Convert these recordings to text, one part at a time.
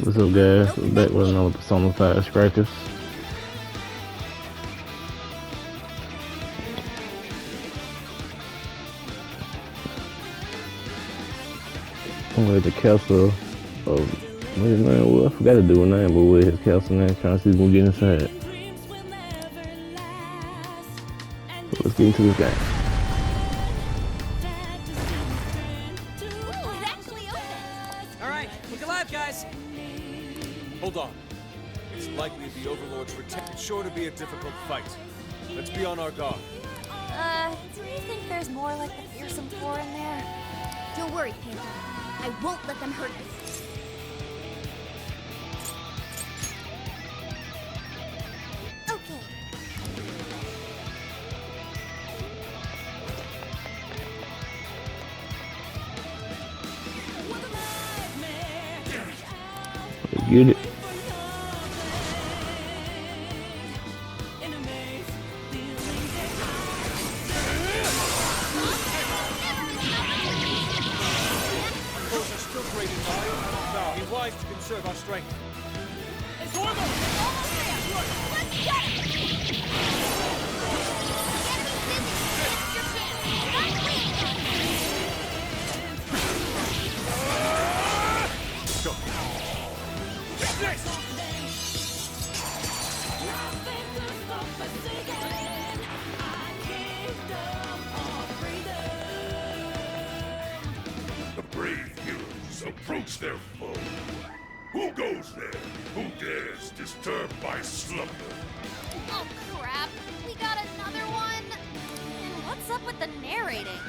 What's up, guys? We're back with another Persona 5 Strikers. I'm at the castle of, what his name was? I forgot to do a name, but with his castle name, trying to see if we can get inside. So let's get into this game. Alright, look alive, guys! Hold on. It's likely the Overlord's return. It's sure to be a difficult fight. Let's be on our guard. Do you think there's more like the fearsome four in there? Don't worry, Panther. I won't let them hurt us. Okay. Let's get it. Be wise to conserve our strength. It's almost there! Let's get it! Go. Take this! The brave heroes approach their foe. Who goes there? Who dares disturb my slumber? Oh crap! We got another one! And what's up with the narrating?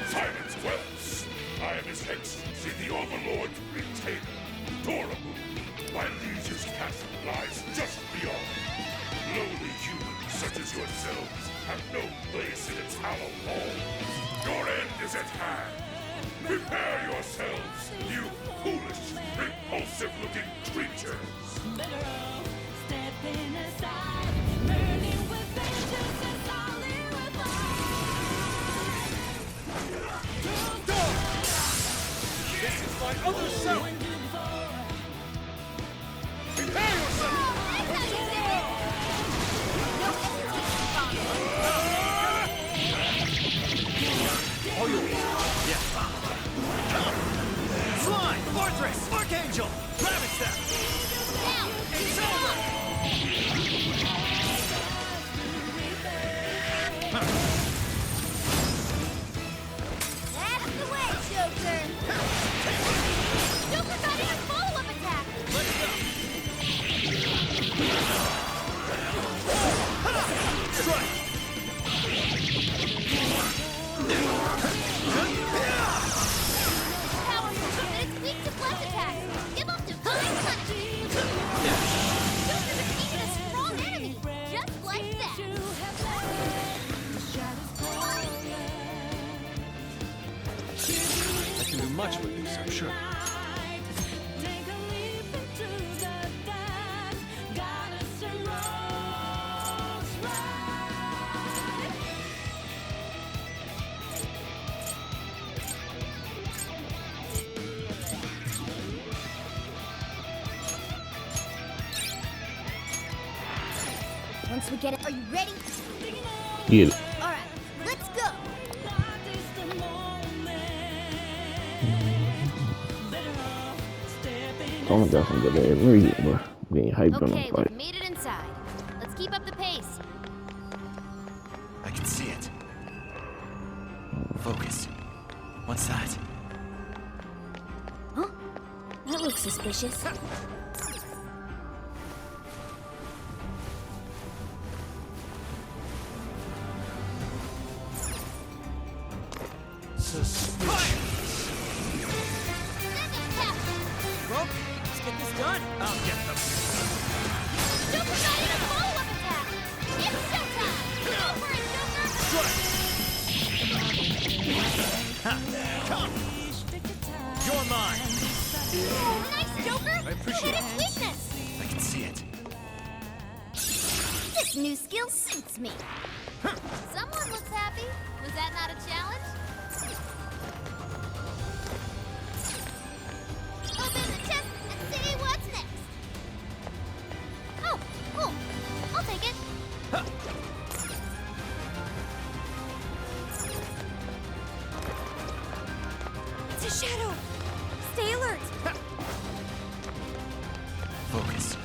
Silence dwells. I am His Excellency, the Overlord's retainer, Dorabu. My liege's castle lies just beyond. Lowly humans such as yourselves have no place in its hallowed halls. Your end is at hand. Prepare yourselves, you foolish, repulsive-looking creatures. This is my other self! Prepare yourself! All yours. Yeah. Slime! Fortress! Archangel! Rabbit Step! It's over! That's the way, Joker! Joker got in a follow-up attack! Let's go! Strike! Powerful, but it's weak to flesh attacks! Give up divine punishment! Joker defeated a strong enemy! Just like that! I can do much with this, I'm sure. Once we get it, are you ready? Get it. Alright, let's go! Persona got some good ass music, bro. I'm getting hyped on the Okay, fight. we've made it inside. Let's keep up the pace. I can see it. Focus. What's that? Huh? That looks suspicious. Rope, let's get this done. I'll get them. Joker got in a follow-up attack! It's showtime! Go for it, Joker! Strike! Come! You're mine! Oh, nice, Joker! I appreciate You hit its weakness! I can see it. This new skill suits me. Someone looks happy. Was that not a challenge? Open the chest and see what Focus.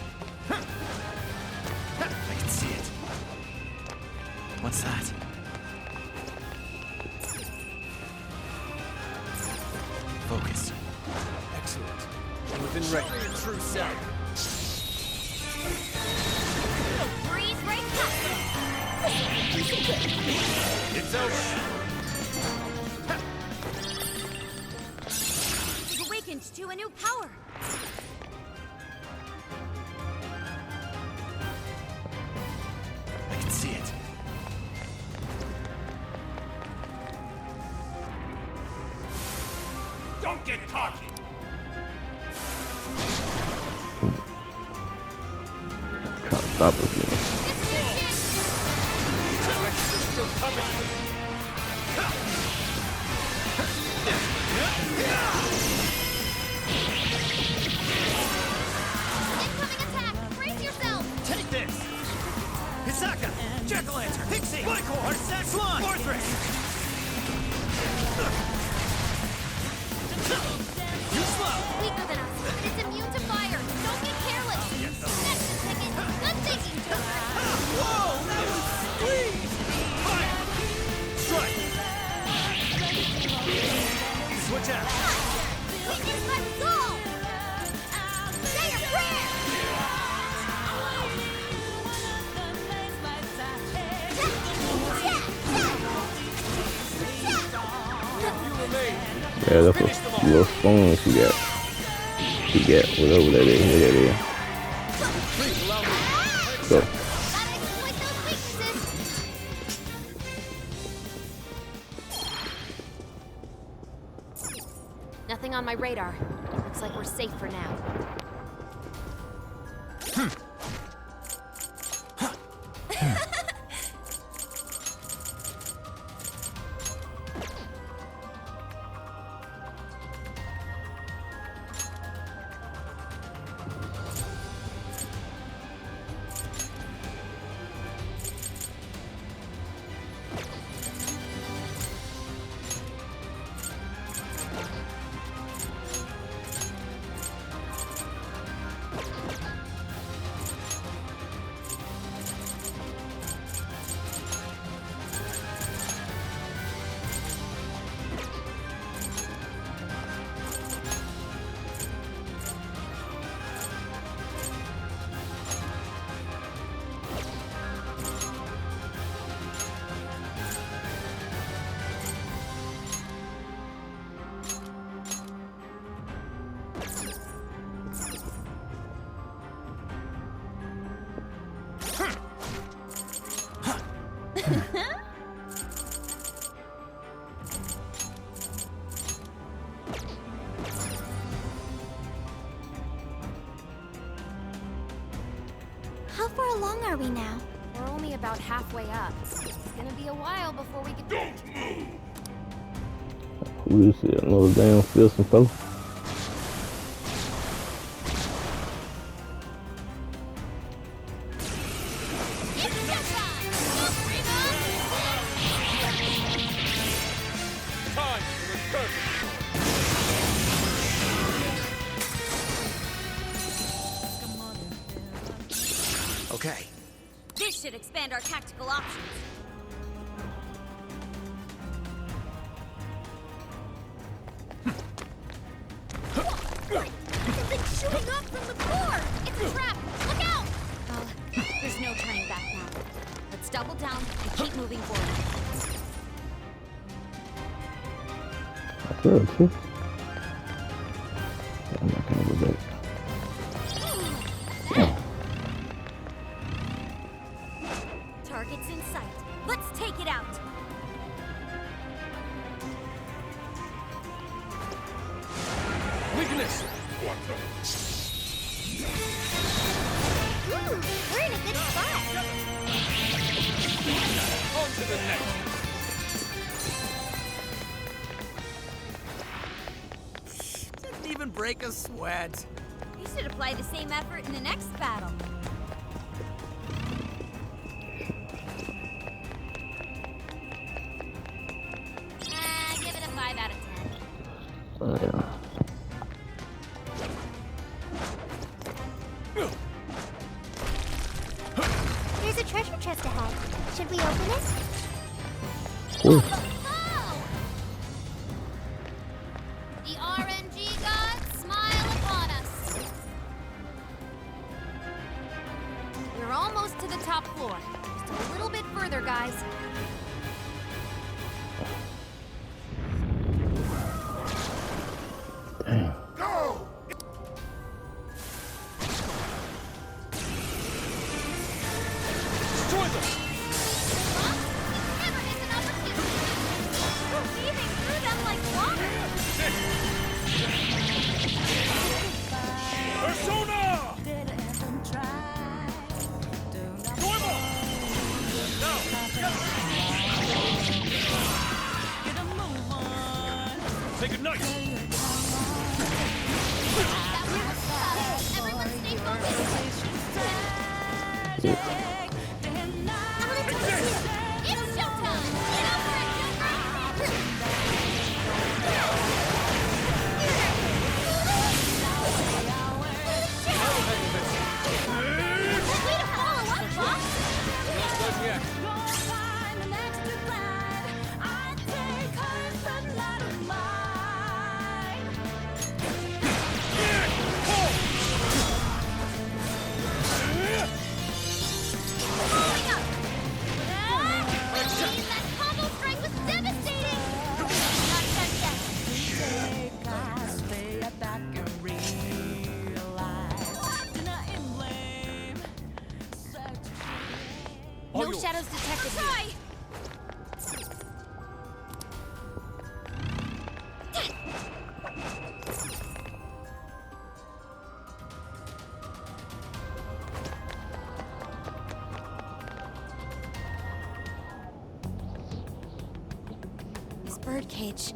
I can see it. What's that? Focus. Excellent. Within range. Show me your true self. Breeze right past It's over. it. You've awakened to a new power. I can see it. Don't get cocky! Can't stop us, man. Still coming. Incoming attack! Brace yourself! Take this! Hisaka! Jack-o'-lantern! Pixie! Blackcore! Artisan! Swan! Fortress! You slow! Weaker than us, but it's immune to fire. Don't get careless. That's the ticket. Good thinking, Joker. Whoa! That was sweet! Fire! Strike! Switch out! Weakness by resolve. Say your prayer. You remain. Yeah, that's a little spoon she got. She got whatever that is. What that is. Please allow me. So, Gotta exploit those weaknesses. Nothing on my radar. Looks like we're safe for now. How far along are we now? We're only about halfway up. It's gonna be a while before we get. Don't move! we see another damn fearsome fellow. Time to return. Okay. This should expand our tactical options. Something shooting up from the floor! It's a trap! Look out! Well, there's no turning back now. Let's double down and keep moving forward. I feel it too. I'm not gonna go back. Target's in sight. Let's take it out. Weakness. What the? We're in a good spot. On to the next. Didn't even break a sweat. We should apply the same effort in the next battle. Give it a 5 out of 10. Yeah. a treasure chest ahead. Should we open it? Ooh. Oh! The RNG gods smile upon us. We're almost to the top floor. Just a little bit further, guys. Damn. Go! Destroy them! Huh? Never miss an opportunity. We're weaving through them like water. Persona! Normal! Say goodnight! Everyone stay focused. It's showtime! Get over it, Way to follow up, boss! Not done yet. That combo strike was devastating! Not done yet. All No yours. shadows detected. Try! This birdcage.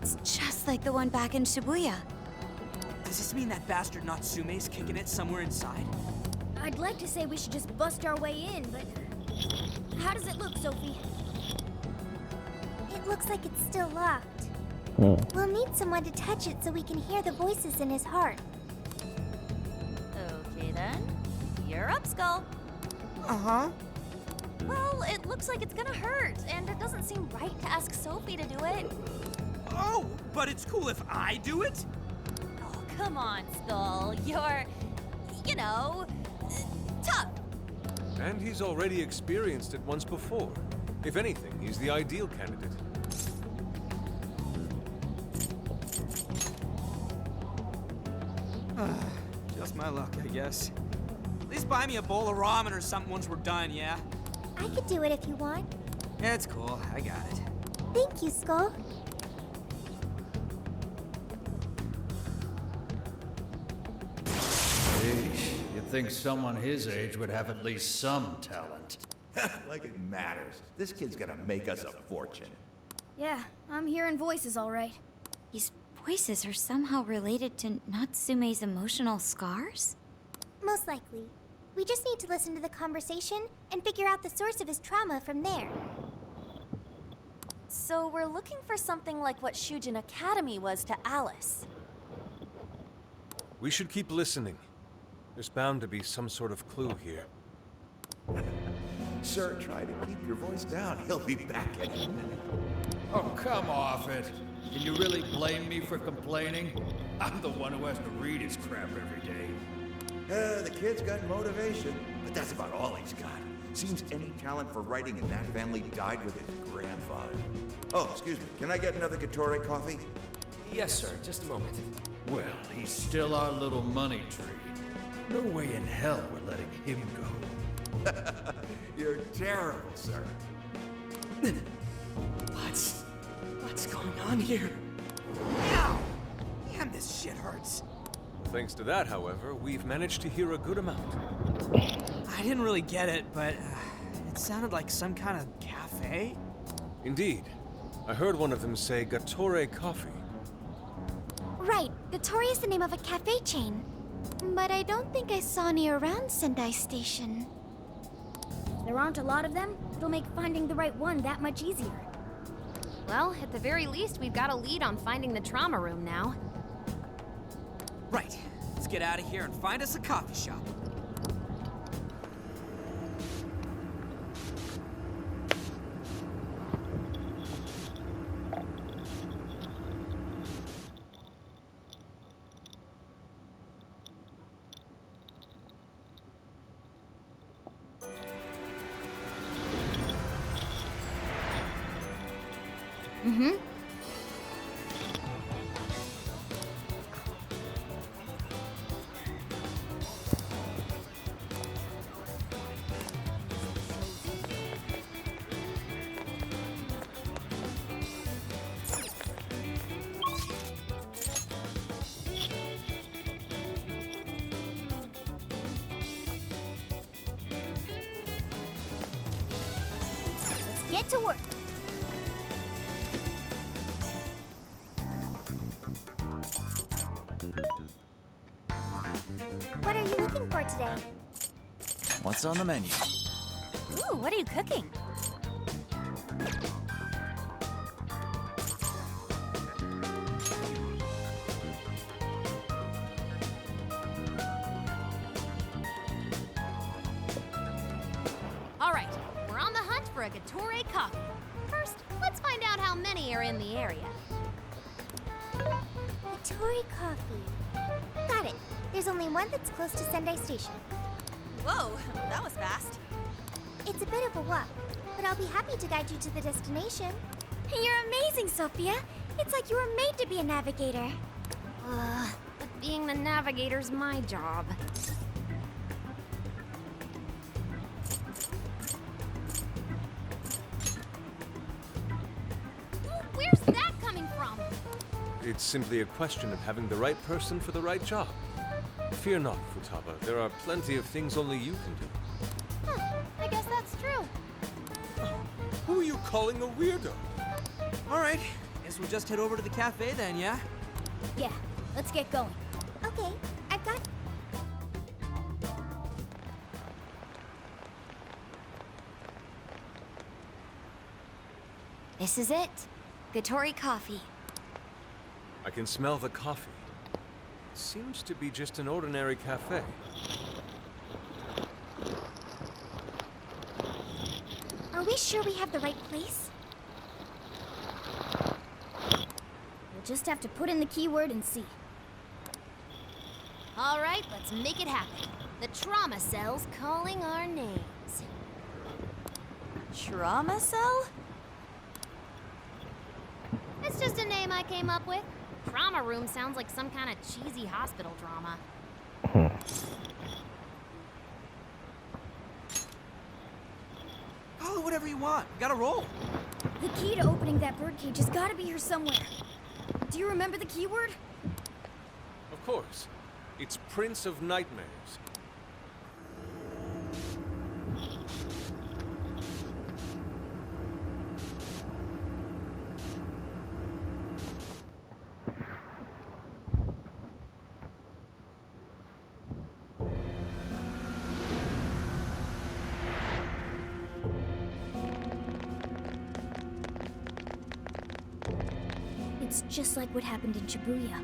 It's just like the one back in Shibuya. Does this mean that bastard Natsume's kicking it somewhere inside? I'd like to say we should just bust our way in, but... How does it look, Sophie? It looks like it's still locked. We'll need someone to touch it so we can hear the voices in his heart. Okay then. You're up, Skull. Uh-huh. Well, it looks like it's gonna hurt, and it doesn't seem right to ask Sophie to do it. Oh, but it's cool if I do it? Oh, come on, Skull. You're, you know, tough. And he's already experienced it once before. If anything, he's the ideal candidate. Just my luck, I guess. At least buy me a bowl of ramen or something once we're done, yeah? I could do it if you want. Yeah, it's cool. I got it. Thank you, Skull. Sheesh, you'd think someone his age would have at least some talent. Like it matters. This kid's gonna make us a fortune. Yeah, I'm hearing voices all right. These voices are somehow related to Natsume's emotional scars? Most likely. We just need to listen to the conversation and figure out the source of his trauma from there. So we're looking for something like what Shujin Academy was to Alice. We should keep listening. There's bound to be some sort of clue here. Sir, try to keep your voice down. He'll be back any minute. Oh, come off it. Can you really blame me for complaining? I'm the one who has to read his crap every day. The kid's got motivation, but that's about all he's got. Seems any talent for writing in that family died with his grandfather. Oh, excuse me. Can I get another Gatore coffee? Yes, sir. Just a moment. Well, he's still our little money tree. No way in hell we're letting him go. You're terrible, sir. What's going on here? Ow! Damn, this shit hurts. Thanks to that, however, we've managed to hear a good amount. I didn't really get it, but it sounded like some kind of cafe. Indeed. I heard one of them say Gatore Coffee. Right, Gatore is the name of a cafe chain. But I don't think I saw any around Sendai Station. There aren't a lot of them. It'll make finding the right one that much easier. Well, at the very least, we've got a lead on finding the trauma room now. Right. Let's get out of here and find us a coffee shop. Get to work. What are you looking for today? What's on the menu? Ooh, what are you cooking? All right, we're on the hunt for a Gatore coffee. First, let's find out how many are in the area. Tori coffee. Got it. There's only one that's close to Sendai Station. Whoa, that was fast. It's a bit of a walk, but I'll be happy to guide you to the destination. You're amazing, Sophia. It's like you were made to be a navigator. But being the navigator's my job. Where's that coming from? It's simply a question of having the right person for the right job. Fear not, Futaba. There are plenty of things only you can do. Huh, I guess that's true. Who are you calling a weirdo? All right, guess we'll just head over to the cafe then, yeah? Yeah, let's get going. Okay, I've got... This is it. Gatore coffee. I can smell the coffee. Seems to be just an ordinary cafe. Are we sure we have the right place? We'll just have to put in the keyword and see. All right, let's make it happen. The trauma cell's calling our names. Trauma cell? It's just a name I came up with. Trauma room sounds like some kind of cheesy hospital drama. Call it whatever you want. Gotta roll. The key to opening that birdcage has got to be here somewhere. Do you remember the keyword? Of course. It's Prince of Nightmares. It's just like what happened in Shibuya.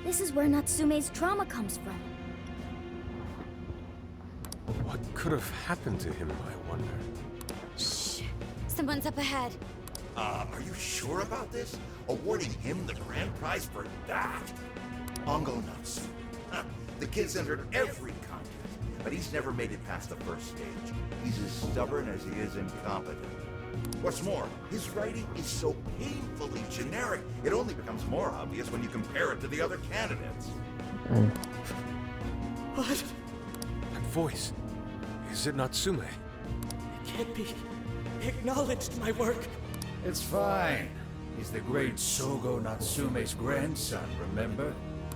This is where Natsume's trauma comes from. What could have happened to him, I wonder? Shh. Someone's up ahead. Are you sure about this? Awarding him the grand prize for that? Ongo Natsume. The kid's entered every contest, but he's never made it past the first stage. He's as stubborn as he is incompetent. What's more, his writing is so painfully generic, it only becomes more obvious when you compare it to the other candidates. What? That voice. Is it Natsume? It can't be. He acknowledged my work. It's fine. He's the great Sogo Natsume's grandson, remember?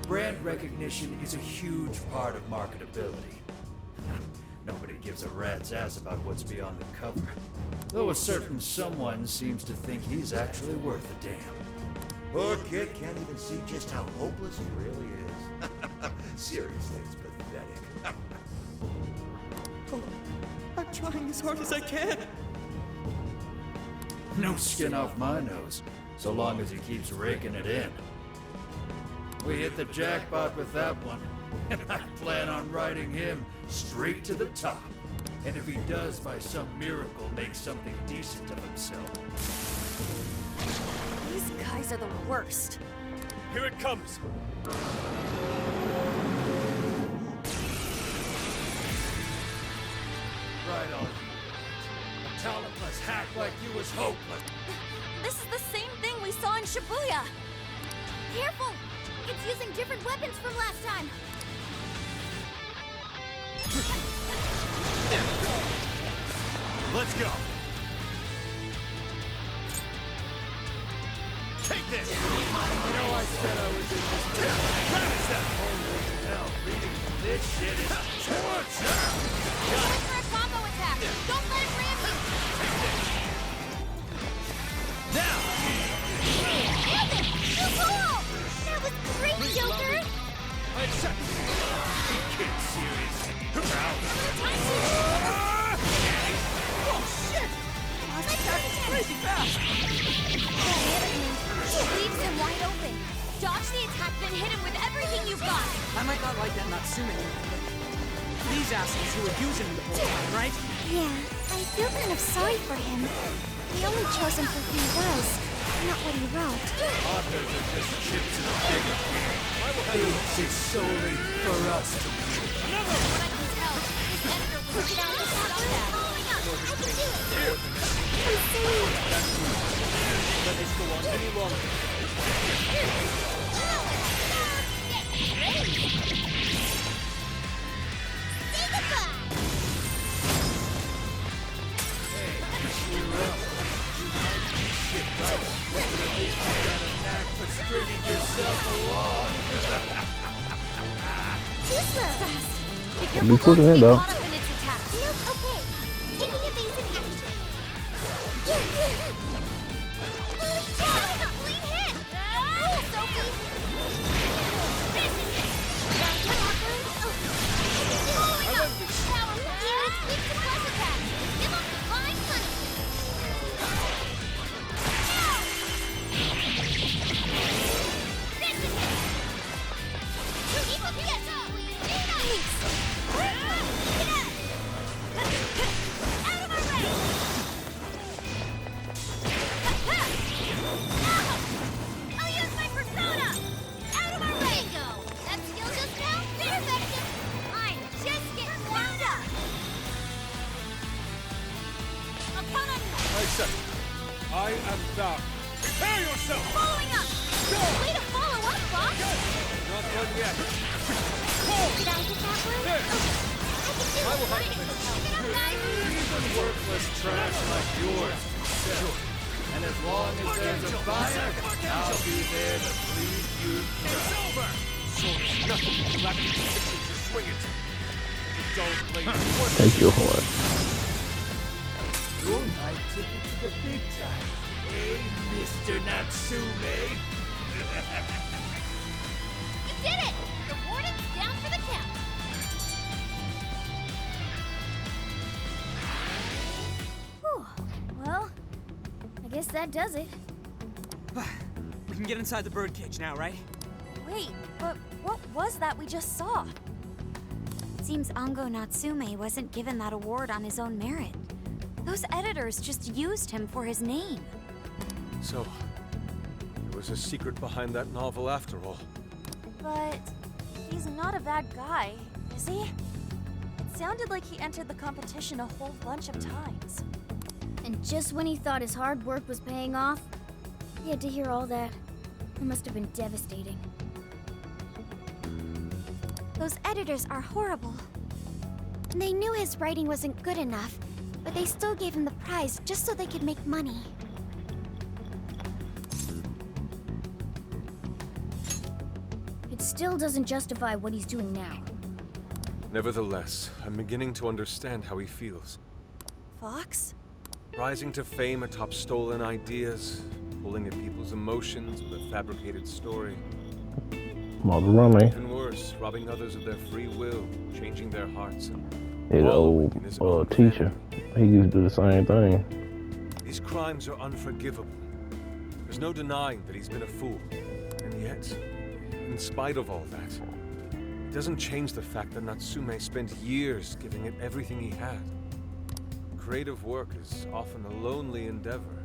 Brand recognition is a huge part of marketability. Nobody gives a rat's ass about what's beyond the cover. Though a certain someone seems to think he's actually worth a damn. Poor kid can't even see just how hopeless he really is. Seriously, it's pathetic. Oh, I'm trying as hard as I can. No skin off my nose, so long as he keeps raking it in. We hit the jackpot with that one, and I plan on riding him straight to the top. And if he does, by some miracle, make something decent of himself. These guys are the worst. Here it comes! Right on. A talentless hack like you was hopeless. This is the same thing we saw in Shibuya. Careful! It's using different weapons from last time. Let's go. Take this. You know I said I was in this. Finish that. Holy hell, reading this shit is Going for a combo attack! Don't let it ram you! I might not like that Natsume guy, but these assholes who were using him the whole time, right? Yeah, I feel kind of sorry for him. We only chose him for who he was, not what he wrote. Authors are just chips in a bigger game. They exist solely for us to What I can tell, this editor was looking out this stuff at. Let this go on any longer. stringing yourself along. Too slow. Be pushing that though. Nope, okay. Taking a base in action. Clean hit! Sophie! This is it! Following up! Powerful! Units weak to plus attacks! Give them divine punishment! This is it! Keep up yet! Nice! Out of our way! I'll use my persona! Out of our way! Go! That skill just now? Perfect! I'm just getting warmed up! Upon a... I said, I am thou. Prepare yourself! Following up! Way to follow up, Fox! Not done yet. Did I get that one? There. I will help Get finish. up, guys! Even worthless trash like yours can sell. And as long as there's a buyer, I'll be there to plead you It's over! Sword's nothing. Lacking conviction to swing it. You don't play the worst. Take your horn. Your night ticket to the big time. Hey, Mr. Natsume. You did it! The warden's down for the count. Whew. Well, I guess that does it. We can get inside the birdcage now, right? Wait, but what was that we just saw? Seems Ango Natsume wasn't given that award on his own merit. Those editors just used him for his name. So, there was a secret behind that novel after all. But he's not a bad guy, is he? It sounded like he entered the competition a whole bunch of times. And just when he thought his hard work was paying off, he had to hear all that. It must have been devastating. Those editors are horrible. They knew his writing wasn't good enough, but they still gave him the prize just so they could make money. It still doesn't justify what he's doing now. Nevertheless, I'm beginning to understand how he feels. Fox? Rising to fame atop stolen ideas, pulling at people's emotions with a fabricated story. Maserati. Even worse, robbing others of their free will, changing their hearts, and His wallowing in his own old teacher. He used to do the same thing. These crimes are unforgivable. There's no denying that he's been a fool. And yet, in spite of all that, it doesn't change the fact that Natsume spent years giving it everything he had. Creative work is often a lonely endeavor,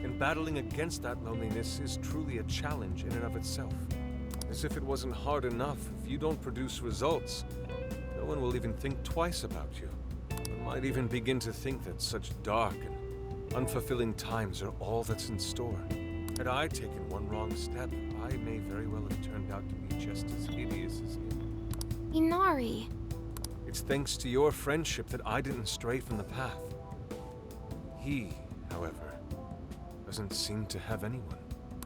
and battling against that loneliness is truly a challenge in and of itself. As if it wasn't hard enough, if you don't produce results, no one will even think twice about you. One might even begin to think that such dark and unfulfilling times are all that's in store. Had I taken one wrong step, I may very well have turned out to be just as hideous as him. Inari. It's thanks to your friendship that I didn't stray from the path. He, however, doesn't seem to have anyone.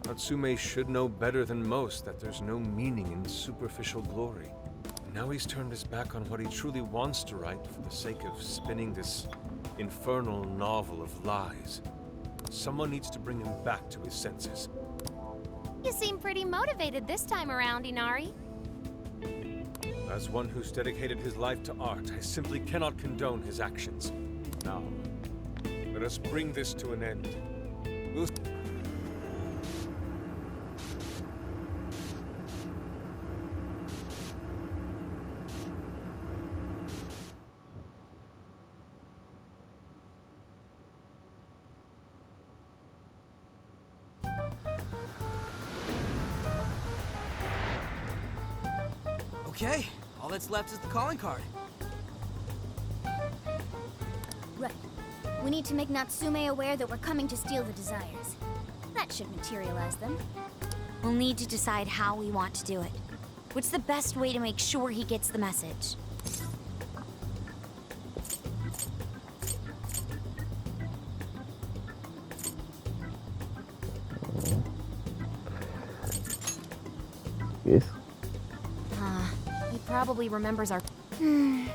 Natsume should know better than most that there's no meaning in superficial glory. Now he's turned his back on what he truly wants to write for the sake of spinning this infernal novel of lies. Someone needs to bring him back to his senses. You seem pretty motivated this time around, Inari. As one who's dedicated his life to art, I simply cannot condone his actions. Now, let us bring this to an end. We'll... Okay, all that's left is the calling card. Right. We need to make Natsume aware that we're coming to steal the desires. That should materialize them. We'll need to decide how we want to do it. What's the best way to make sure he gets the message? Yes. He probably remembers our... He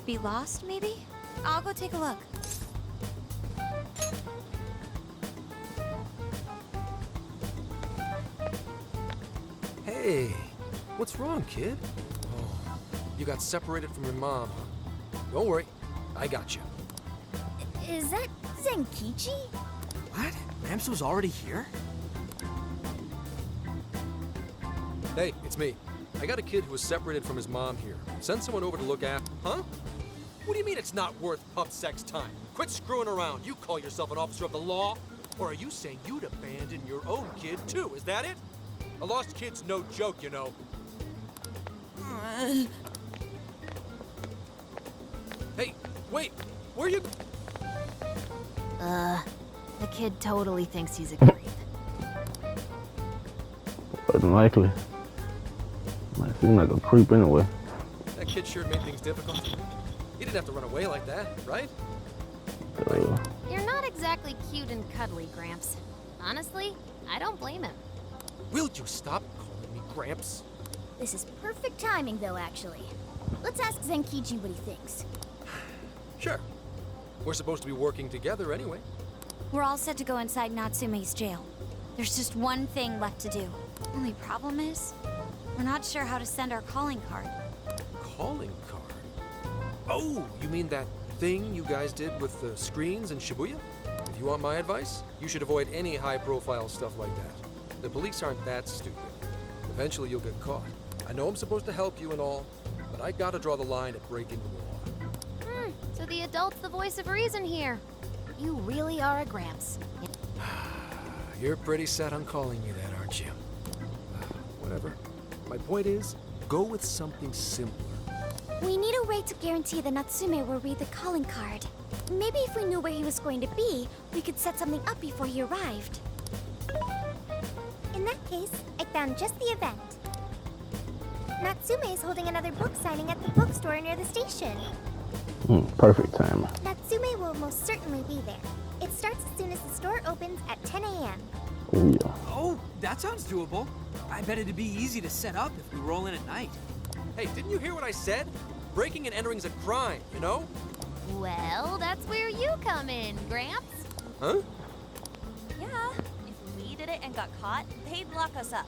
Could be lost, maybe? I'll go take a look. Hey, what's wrong, kid? Oh, you got separated from your mom, huh? Don't worry, I got you. Is that Zenkichi? What? Gramps was already here? Hey, it's me. I got a kid who was separated from his mom here. Send someone over to look after... Huh? What do you mean it's not worth pub sex time? Quit screwing around. You call yourself an officer of the law? Or are you saying you'd abandon your own kid, too? Is that it? A lost kid's no joke, you know. Hey, wait! Where you... The kid totally thinks he's a creep. Unlikely. Might seem like a creep anyway. That kid sure made things difficult. He didn't have to run away like that, right? You're not exactly cute and cuddly, Gramps. Honestly, I don't blame him. Will you stop calling me Gramps? This is perfect timing, though, actually. Let's ask Zenkichi what he thinks. Sure. We're supposed to be working together anyway. We're all set to go inside Natsume's jail. There's just one thing left to do. Only problem is, we're not sure how to send our calling card. Calling card? Oh, you mean that thing you guys did with the screens in Shibuya? If you want my advice, you should avoid any high-profile stuff like that. The police aren't that stupid. Eventually you'll get caught. I know I'm supposed to help you and all, but I gotta draw the line at breaking the law. So the adult's the voice of reason here. You really are a Gramps. You're pretty set on calling me that, aren't you? Whatever. My point is, go with something simpler. We need a way to guarantee that Natsume will read the calling card. Maybe if we knew where he was going to be, we could set something up before he arrived. In that case, I found just the event. Natsume is holding another book signing at the bookstore near the station. Perfect time. Natsume will most certainly be there. It starts as soon as the store opens at 10 a.m. Oh, yeah. Oh, that sounds doable. I bet it'd be easy to set up if we roll in at night. Hey, didn't you hear what I said? Breaking and entering's a crime, you know? Well, that's where you come in, Gramps. Huh? Yeah, if we did it and got caught, they'd lock us up.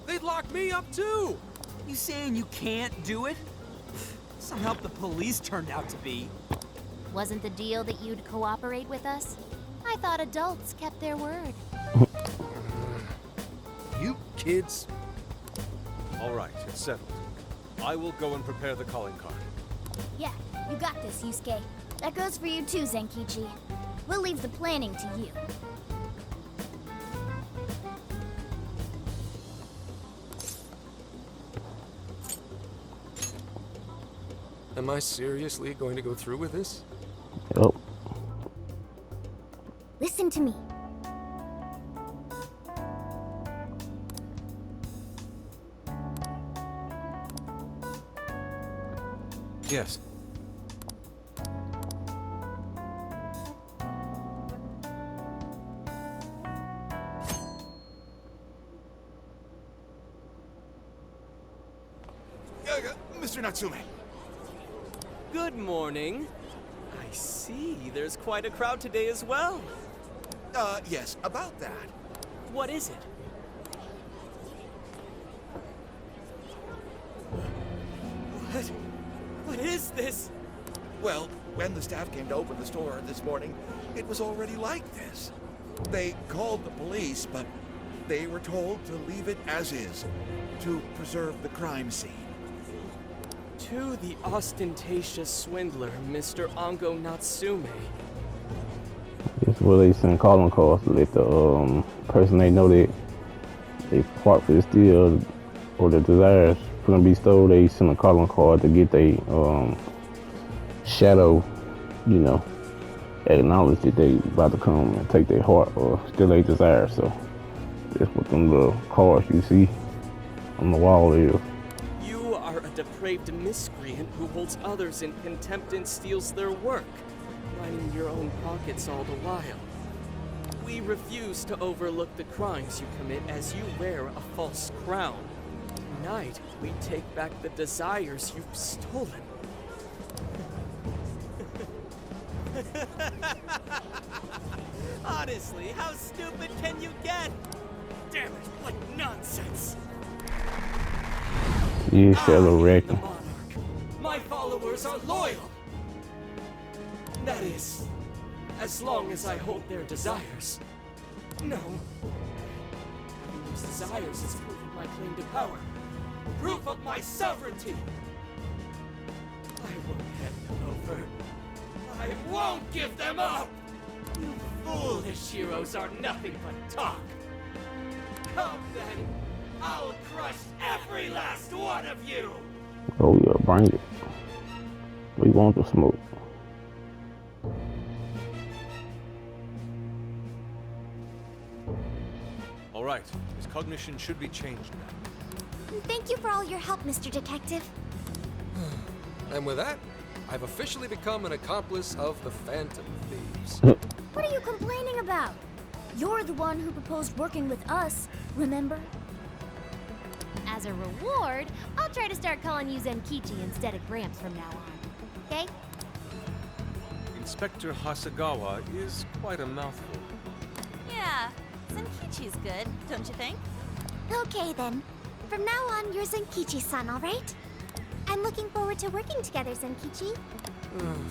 They'd lock me up too! You saying you can't do it? Some help the police turned out to be. Wasn't the deal that you'd cooperate with us? I thought adults kept their word. You kids. All right, it's settled. I will go and prepare the calling card. Yeah, you got this, Yusuke. That goes for you too, Zenkichi. We'll leave the planning to you. Am I seriously going to go through with this? Yep. Listen to me. Yes. Mr. Natsume. Good morning. I see. There's quite a crowd today as well. Yes, about that. What is it? What is this? Well, when the staff came to open the store this morning, it was already like this. They called the police, but they were told to leave it as is, to preserve the crime scene. To the ostentatious swindler, Mr. Ongo Natsume. It's where they send calling cards to let the person they know they fought for the steal or the desires gonna be stole, they send a calling card to get a shadow, you know, acknowledge that they about to come and take their heart or steal their desire. So that's what them little cards you see on the wall is. You are a depraved miscreant who holds others in contempt and steals their work, lining your own pockets all the while. We refuse to overlook the crimes you commit as you wear a false crown. Tonight, we take back the desires you've stolen. Honestly, how stupid can you get? Damn it, what nonsense! You shall reckon. My followers are loyal! That is, as long as I hold their desires. No. Having those desires is proof of my claim to power. Proof of my sovereignty! I won't hand them over. I won't give them up! You foolish heroes are nothing but talk! Come then! I'll crush every last one of you! Oh yeah, bring it. We want the smoke. All right, his cognition should be changed now. Thank you for all your help, Mr. Detective. And with that, I've officially become an accomplice of the Phantom Thieves. What are you complaining about? You're the one who proposed working with us, remember? As a reward, I'll try to start calling you Zenkichi instead of Gramps from now on. Okay? Inspector Hasagawa is quite a mouthful. Yeah, Zenkichi's good, don't you think? Okay then. From now on, you're Zenkichi-san, all right? I'm looking forward to working together, Zenkichi.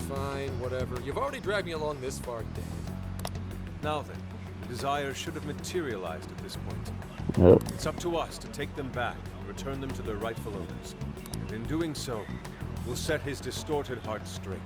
Fine, whatever. You've already dragged me along this far, Dave. Now then, the desire should have materialized at this point. Yep. It's up to us to take them back and return them to their rightful owners. And in doing so, we'll set his distorted heart straight.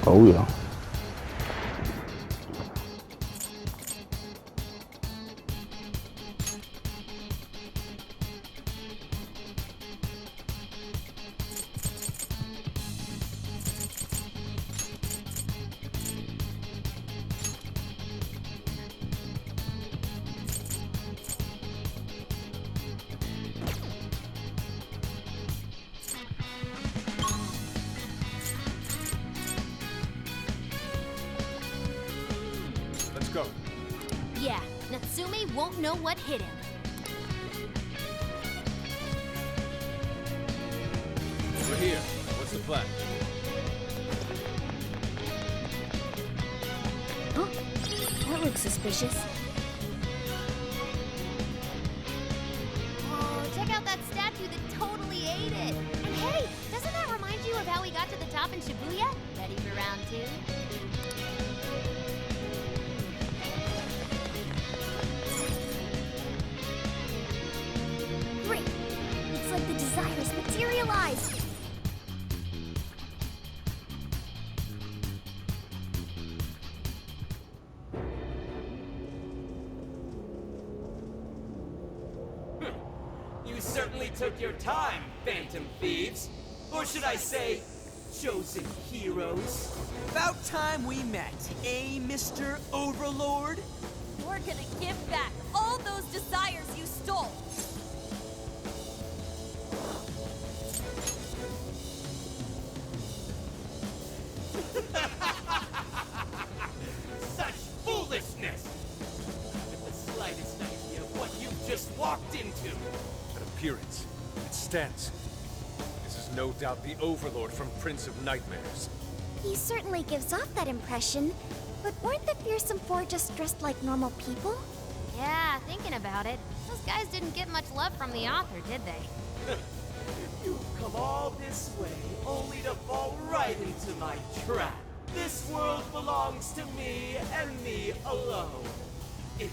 Oh yeah. Let's go. Yeah, Natsume won't know what hit him. We're here. What's the plan? Huh? That looks suspicious. Oh, check out that statue that totally ate it. And hey, doesn't that remind you of how we got to the top in Shibuya? Ready for round 2? Great! Looks like the desires materialized! You certainly took your time, Phantom Thieves. Or should I say, chosen heroes. About time we met, eh, Mr. Overlord? You're gonna give back all those desires you stole. Such foolishness! With the slightest idea of what you've just walked into. That appearance. It stands. This is no doubt the Overlord from Prince of Nightmares. He certainly gives off that impression, but weren't the fearsome four just dressed like normal people? Yeah, thinking about it, those guys didn't get much love from the author, did they? You've come all this way only to fall right into my trap. This world belongs to me and me alone. It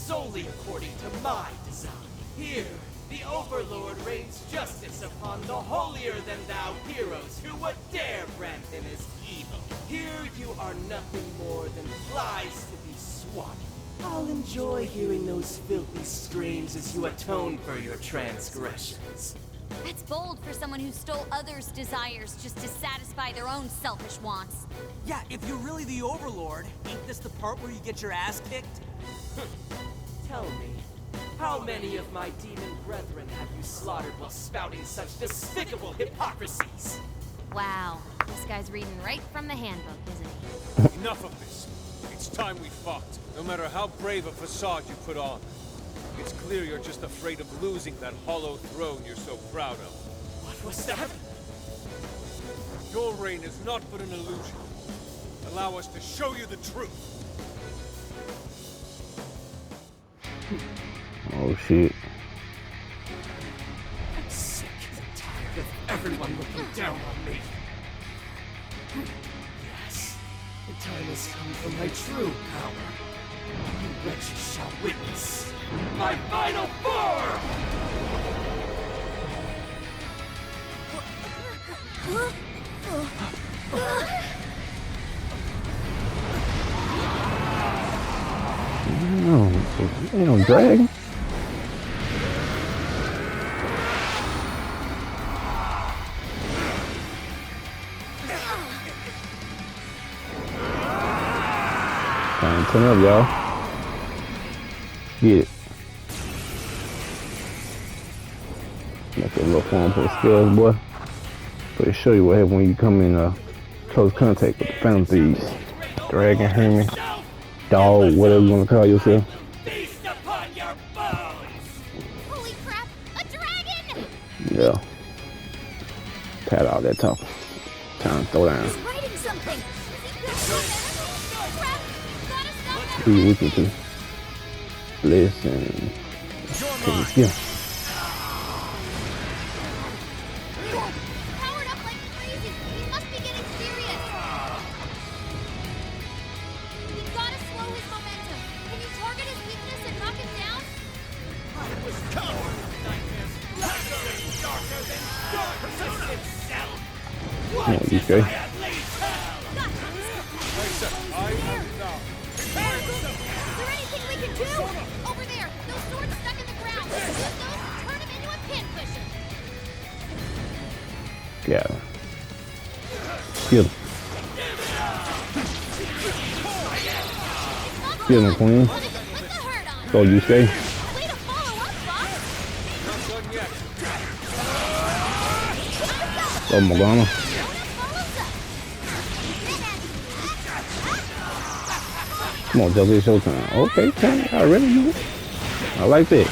solely according to my design. Here, the Overlord rains justice upon the holier-than-thou heroes who would dare brand him as evil. Here you are nothing more than flies to be swatted. I'll enjoy hearing those filthy screams as you atone for your transgressions. That's bold for someone who stole others' desires just to satisfy their own selfish wants. Yeah, if you're really the Overlord, ain't this the part where you get your ass kicked? Tell me, how many of my demon brethren have you slaughtered while spouting such despicable hypocrisies? Wow, this guy's reading right from the handbook, isn't he? Enough of this. It's time we fought. No matter how brave a facade you put on. It's clear you're just afraid of losing that hollow throne you're so proud of. What was that? Your reign is not but an illusion. Allow us to show you the truth. Oh shit. I'm sick and tired of everyone looking down on me. Yes, the time has come for my true power. You wretches shall witness my final form! No, dragon. Turn up, y'all. Get it. Make a little form for the skills, boy. But it show you what happens when you come in close contact with the Phantom Thieves. Dragon, Hermit, dog, whatever you want to call yourself. Feast upon your bones! Holy crap! A dragon! Yeah. Pat all that talking. Time to throw down. He's writing something. Pretty wicked too. Bliss and yeah. Powered up like crazy. He must be getting serious. We've got to slow his momentum. Can you target his weakness and knock him down? I was coward of nightmares, blacker and darker than darkness itself. Yeah, you Watch okay? as I unleash hell! Is there anything we can do? Over there, those swords stuck in the ground. Use those to turn him into a pin cushion. Got him. Kill him. Kill him, Queen. So you say? Way to follow up, boss. Not done yet. Oh, Morgana. Come on, Joker, it's your turn. Okay, Tony, I really do it. I like that.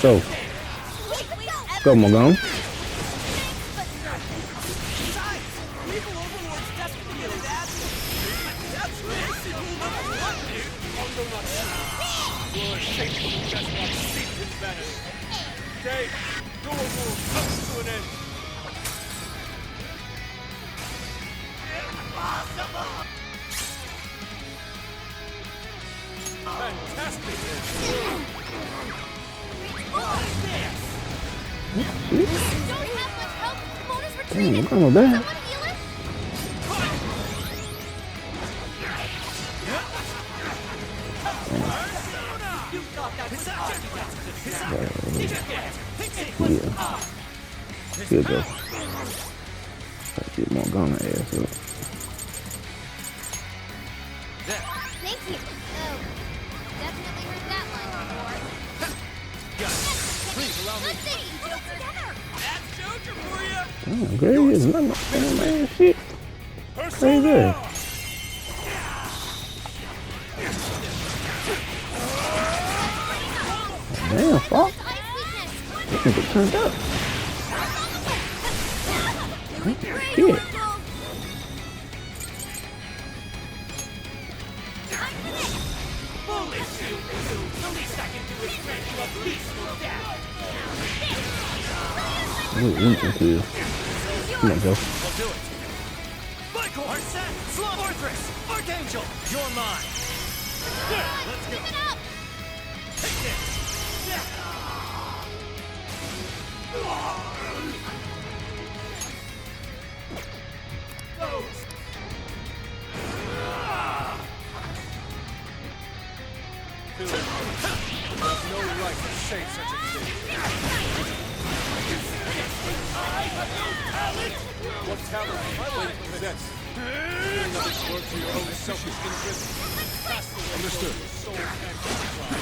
So, go, Morgana. Your shameful just not steeped in venom. Today, your rule comes to an end. Impossible! Fantastic! Don't have much help. Mona's retreated. I'm not bad. Someone heal her? You thought that was all you got to decide. Yeah. Good though. Gotta get Morgana ass up. Thank you. Oh, definitely heard that line before. Please allow me. Good thing you put it together. That's Joker for you! Oh, great. It's not my man. Shit. Crazy. Damn, fuck. This nigga turned up. Shit. Foolish you! The least I can do is grant you a We can kill. Come on, Joe. We'll do it. Michael! Arset! Slum! Fortress! Archangel! You're mine! Good! Let's go! Keep it up! Take this! Those! There's no right to say such a thing. What talent do you claim to possess? Doing others' work for your own selfish interest? Understood. Soul and supply.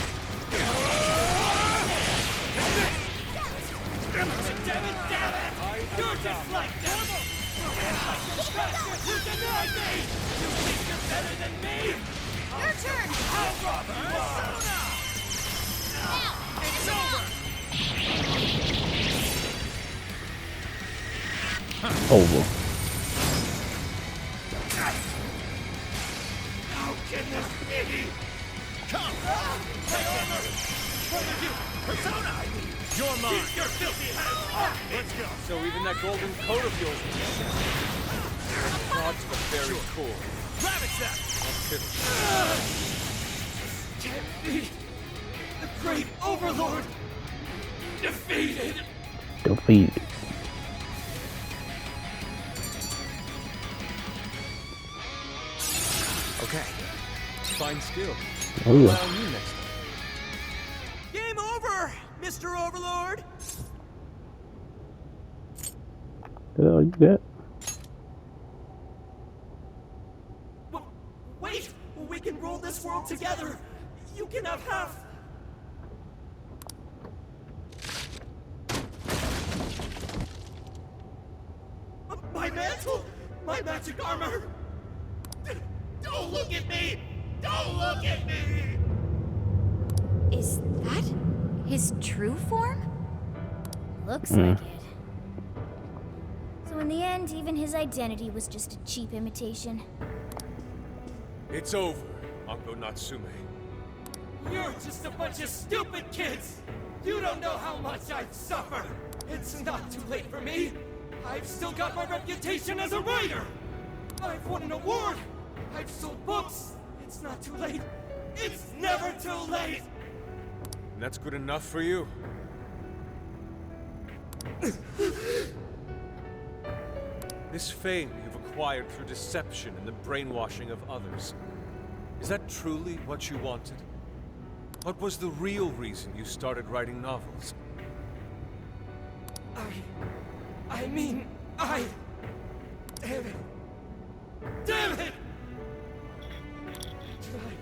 Damn it! You're just like them! You denied me! You think you're better than me? Your turn! I'll rob you! Persona! Now! It's over! Over. How can this be? Come! Take over! What are you? Persona! You're mine! Keep your filthy hands off me! Let's go! So even that golden coat of yours can be You're a fraud to the very core. Ravage that! Not kidding. Can't be! The great overlord! Defeated! Defeated. Okay. Fine skill. Oh yeah. Allow you next time. Game over, Mr. Overlord! Oh, you got. Wait! We can rule this world together! You can have half! My mantle! My magic armor! Don't look at me! Don't look at me! Is that his true form? Looks like it. So in the end, even his identity was just a cheap imitation. It's over, Uncle Natsume. You're just a bunch of stupid kids! You don't know how much I've suffered! It's not too late for me! I've still got my reputation as a writer! I've won an award! I've sold books! It's not too late! It's never too late! And that's good enough for you? This fame you've acquired through deception and the brainwashing of others. Is that truly what you wanted? What was the real reason you started writing novels? I mean, Damn it! Damn it! Tried.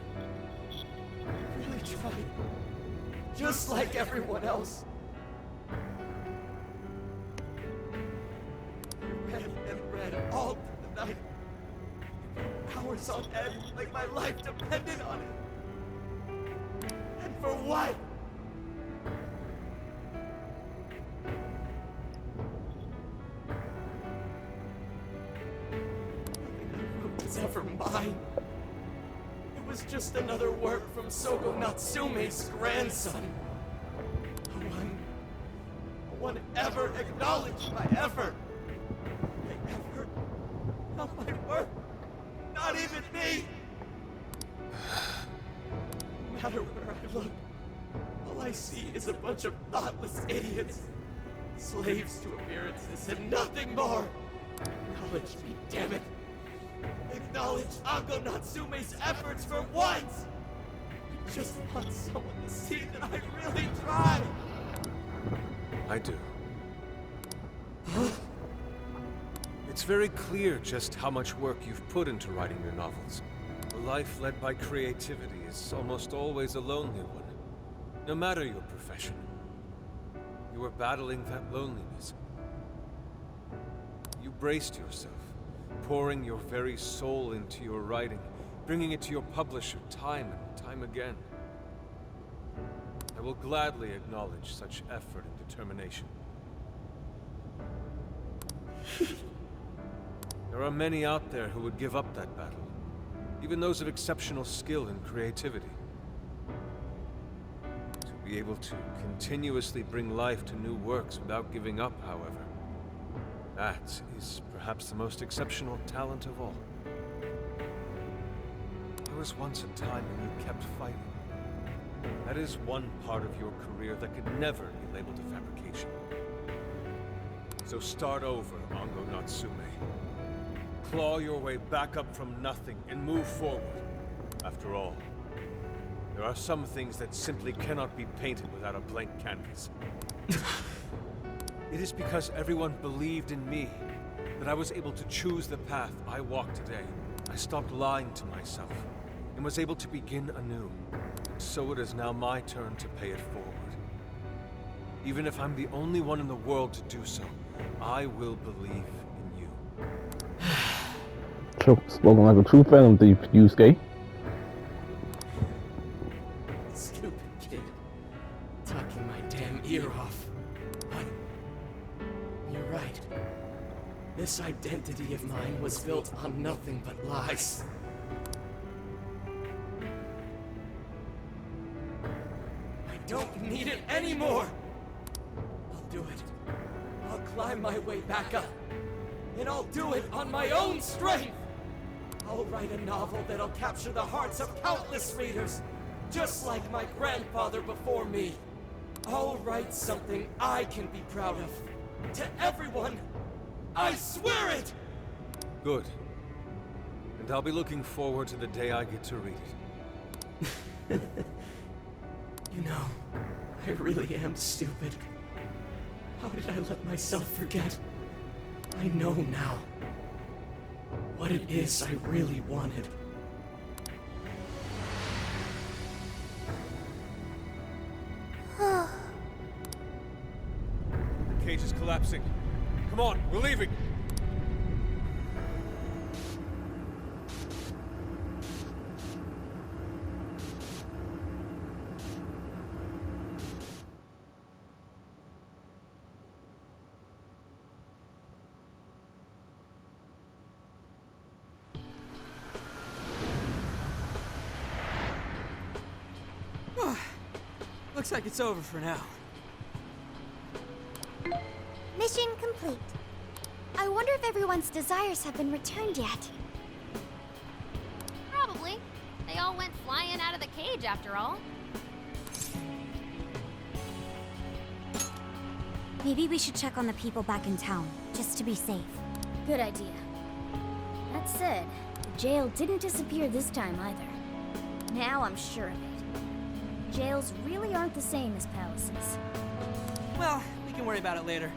Really tried. Just like everyone else. Read and read all through the night. Hours on end, like my life depended on it. And for what? Was ever mine. It was just another work from Sogo Natsume's grandson. No one ever acknowledged my effort. My effort, not my work, not even me. No matter where I look, all I see is a bunch of thoughtless idiots, slaves to appearances and nothing more. Acknowledge me, damn it. Acknowledge Ango Natsume's efforts for once! I just want someone to see that I really tried! I do. It's very clear just how much work you've put into writing your novels. A life led by creativity is almost always a lonely one, no matter your profession. You were battling that loneliness. You braced yourself, pouring your very soul into your writing, bringing it to your publisher time and time again. I will gladly acknowledge such effort and determination. There are many out there who would give up that battle, even those of exceptional skill and creativity. To be able to continuously bring life to new works without giving up, however. That is perhaps the most exceptional talent of all. There was once a time when you kept fighting. That is one part of your career that could never be labeled a fabrication. So start over, Ongo Natsume. Claw your way back up from nothing and move forward. After all, there are some things that simply cannot be painted without a blank canvas. It is because everyone believed in me that I was able to choose the path I walk today. I stopped lying to myself and was able to begin anew. And so it is now my turn to pay it forward. Even if I'm the only one in the world to do so, I will believe in you. Spoken like a true Phantom Thief, Yusuke. Stupid kid. Talking my damn ear off. But you're right. This identity of mine was built on nothing but lies. I don't need it anymore! I'll do it. I'll climb my way back up. And I'll do it on my own strength! I'll write a novel that'll capture the hearts of countless readers, just like my grandfather before me. I'll write something I can be proud of. To everyone! I swear it! Good. And I'll be looking forward to the day I get to read it. You know, I really am stupid. How did I let myself forget? I know now what it is I really wanted. The cage is collapsing. Come on, we're leaving! Looks like it's over for now. Mission complete. I wonder if everyone's desires have been returned yet. Probably. They all went flying out of the cage after all. Maybe we should check on the people back in town, just to be safe. Good idea. That said, the jail didn't disappear this time either. Now I'm sure of it. Jails really aren't the same as palaces. Well, we can worry about it later.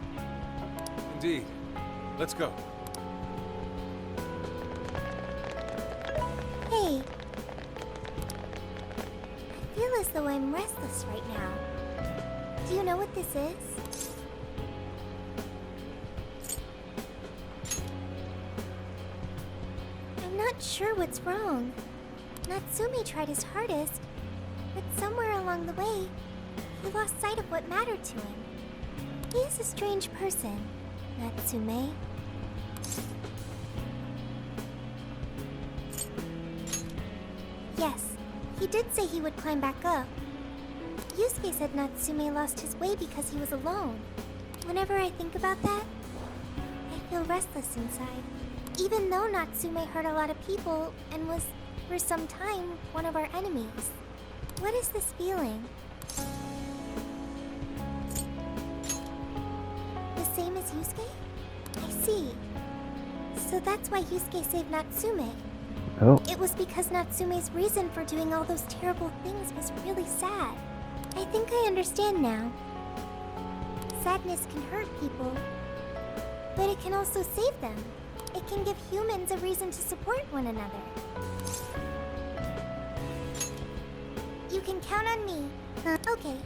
Indeed. Let's go. Hey. I feel as though I'm restless right now. Do you know what this is? I'm not sure what's wrong. Natsume tried his hardest, but somewhere along the way, he lost sight of what mattered to him. He is a strange person, Natsume. Yes, he did say he would climb back up. Yusuke said Natsume lost his way because he was alone. Whenever I think about that, I feel restless inside. Even though Natsume hurt a lot of people and was, for some time, one of our enemies. What is this feeling? The same as Yusuke? I see. So that's why Yusuke saved Natsume. Oh. It was because Natsume's reason for doing all those terrible things was really sad. I think I understand now. Sadness can hurt people, but it can also save them. It can give humans a reason to support one another. You can count on me. Okay,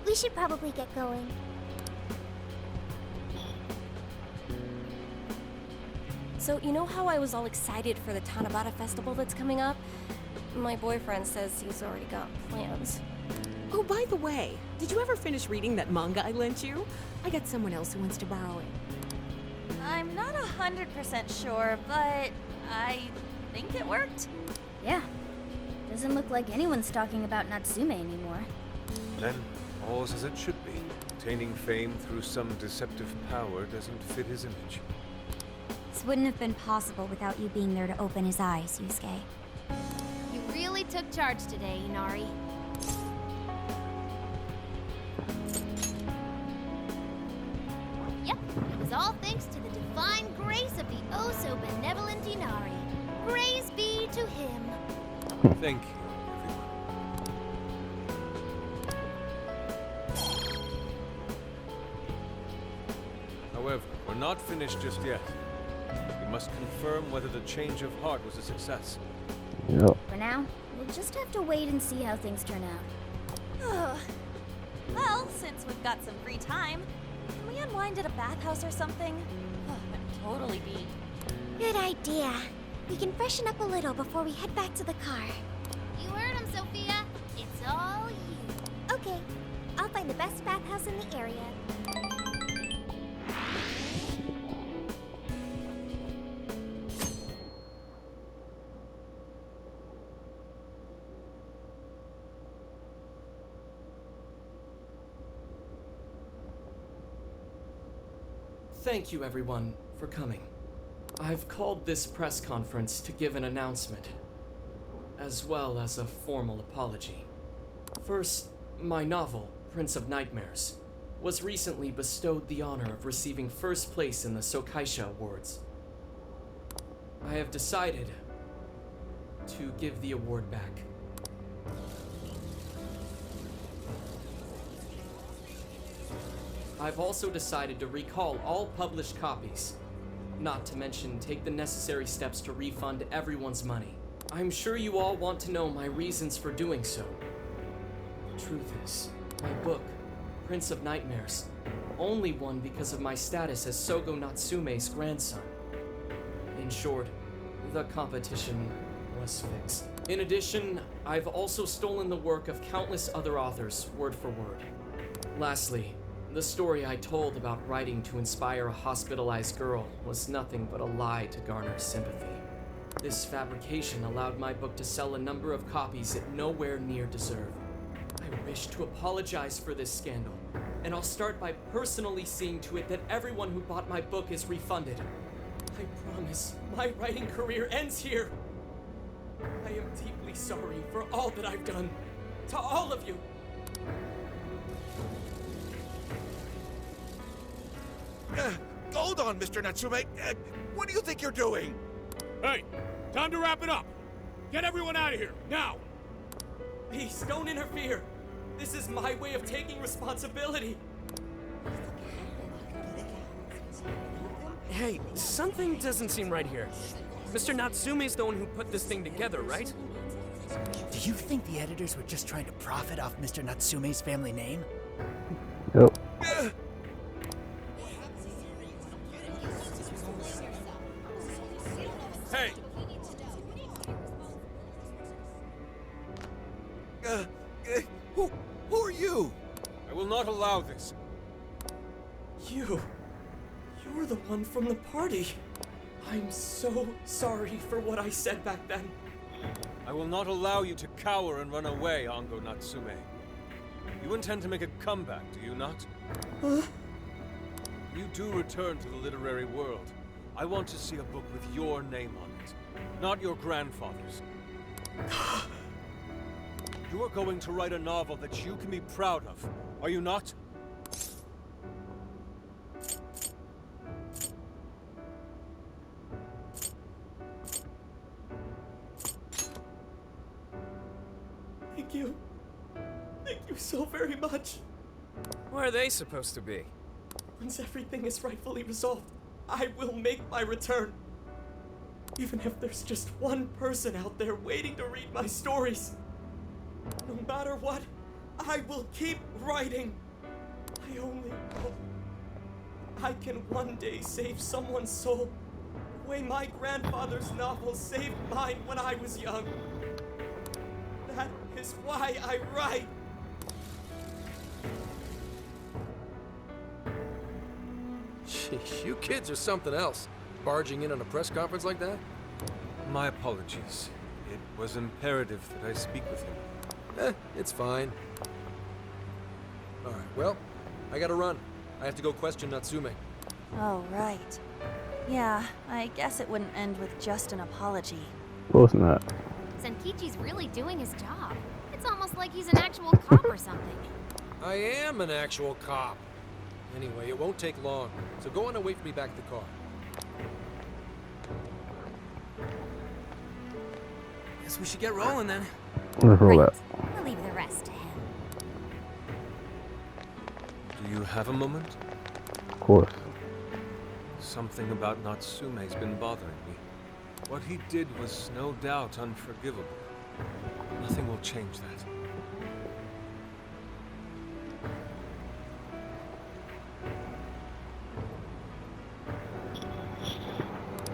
we should probably get going. So, you know how I was all excited for the Tanabata festival that's coming up? My boyfriend says he's already got plans. Oh, by the way, did you ever finish reading that manga I lent you? I got someone else who wants to borrow it. I'm not 100% sure, but I think it worked. Yeah. Doesn't look like anyone's talking about Natsume anymore. Then, All's as it should be. Attaining fame through some deceptive power doesn't fit his image. This wouldn't have been possible without you being there to open his eyes, Yusuke. You really took charge today, Inari. Yep, it was all thanks to the divine grace of the oh-so-benevolent Inari. Praise be to him. Thank you, everyone. However, we're not finished just yet. We must confirm whether the change of heart was a success. Yep. For now, we'll just have to wait and see how things turn out. Well, since we've got some free time, can we unwind at a bathhouse or something? I'm totally beat. Good idea. We can freshen up a little before we head back to the car. You heard him, Sophia. It's all you. Okay, I'll find the best bathhouse in the area. Thank you, everyone, for coming. I've called this press conference to give an announcement, as well as a formal apology. First, my novel, Prince of Nightmares, was recently bestowed the honor of receiving first place in the Sokaisha Awards. I have decided to give the award back. I've also decided to recall all published copies, not to mention take the necessary steps to refund everyone's money. I'm sure you all want to know my reasons for doing so. The truth is, my book, Prince of Nightmares, only won because of my status as Sogo Natsume's grandson. In short, the competition was fixed. In addition, I've also stolen the work of countless other authors, word for word. Lastly, the story I told about writing to inspire a hospitalized girl was nothing but a lie to garner sympathy. This fabrication allowed my book to sell a number of copies it nowhere near deserved. I wish to apologize for this scandal, and I'll start by personally seeing to it that everyone who bought my book is refunded. I promise my writing career ends here. I am deeply sorry for all that I've done. To all of you. Hold on, Mr. Natsume. What do you think you're doing? Hey, time to wrap it up. Get everyone out of here, now! Please, don't interfere. This is my way of taking responsibility. Hey, something doesn't seem right here. Mr. Natsume's the one who put this thing together, right? Do you think the editors were just trying to profit off Mr. Natsume's family name? Yep. Hey! Who are you? I will not allow this. You're the one from the party. I'm so sorry for what I said back then. I will not allow you to cower and run away, Ango Natsume. You intend to make a comeback, do you not? Huh? You do return to the literary world. I want to see a book with your name on it, not your grandfather's. You are going to write a novel that you can be proud of, are you not? Thank you. Thank you so very much. Where are they supposed to be? Once everything is rightfully resolved, I will make my return. Even if there's just one person out there waiting to read my stories. No matter what, I will keep writing. I only hope I can one day save someone's soul the way my grandfather's novel saved mine when I was young. That is why I write. Sheesh, you kids are something else. Barging in on a press conference like that? My apologies. It was imperative that I speak with him. It's fine. Alright, well, I gotta run. I have to go question Natsume. Oh, right. Yeah, I guess it wouldn't end with just an apology. Of course not. Senkichi's really doing his job. It's almost like he's an actual cop or something. I am an actual cop. Anyway, it won't take long, so go on and wait for me back at the car. Guess we should get rolling then. Let's roll that. We'll leave the rest to him. Do you have a moment? Of course. Something about Natsume's been bothering me. What he did was no doubt unforgivable. Nothing will change that.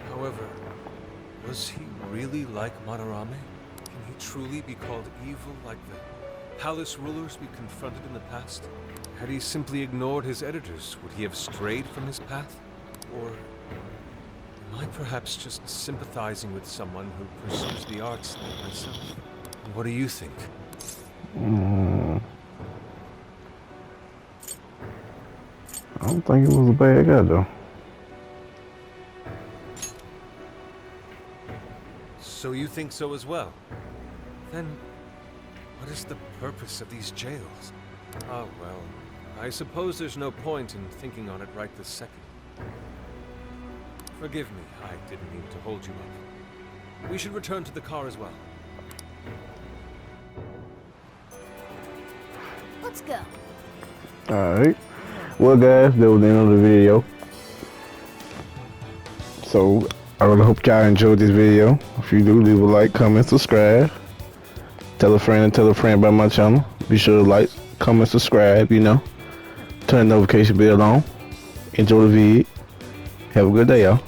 However, was he really like Madarame? Can he truly be called evil like the palace rulers we confronted in the past? Had he simply ignored his editors, would he have strayed from his path? Or am I perhaps just sympathizing with someone who pursues the arts like myself? What do you think? I don't think he was a bad guy though. So you think so as well? Then, what is the purpose of these jails? Ah, well, I suppose there's no point in thinking on it right this second. Forgive me, I didn't mean to hold you up. We should return to the car as well. Let's go. Alright. Well guys, that was the end of the video. So I really hope y'all enjoyed this video. If you do, leave a like, comment, subscribe. Tell a friend about my channel. Be sure to like, comment, subscribe, you know. Turn the notification bell on. Enjoy the vid. Have a good day, y'all.